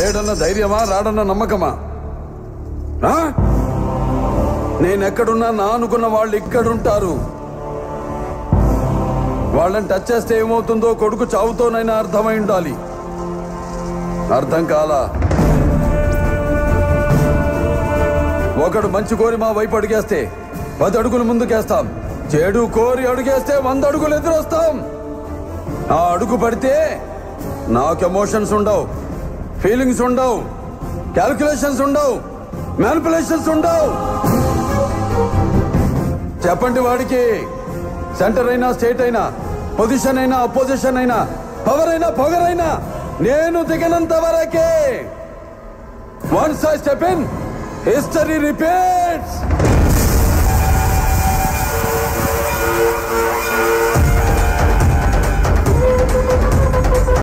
లేడన్న ధైర్యమా, రాడన్న నమ్మకమా? నేనెక్కడున్నా నా అనుకున్న వాళ్ళు ఇక్కడుంటారు. వాళ్ళని టచ్ చేస్తే ఏమవుతుందో కొడుకు చావుతోనైనా అర్థమై ఉండాలి. అర్థం కాలా? ఒకడు మంచి కోరి మా వైపు అడుగేస్తే 10 అడుగులు ముందుకేస్తాం. చెడు కోరి అడుగేస్తే 100 అడుగులు ఎదురొస్తాం. ఆ అడుగు పడితే నాకు ఎమోషన్స్ ఉండవు, ఫీలింగ్స్ ఉండవు, క్యాల్కులేషన్స్ ఉండవు, మ్యానిపులేషన్స్ ఉండవు. చెప్పండి వాడికి. సెంటర్ అయినా, స్టేట్ అయినా, పొజిషన్ అయినా, అపోజిషన్ అయినా, పవర్ అయినా, పొగరైనా నేను దిగనంత వరకే. Once I step in, history repeats.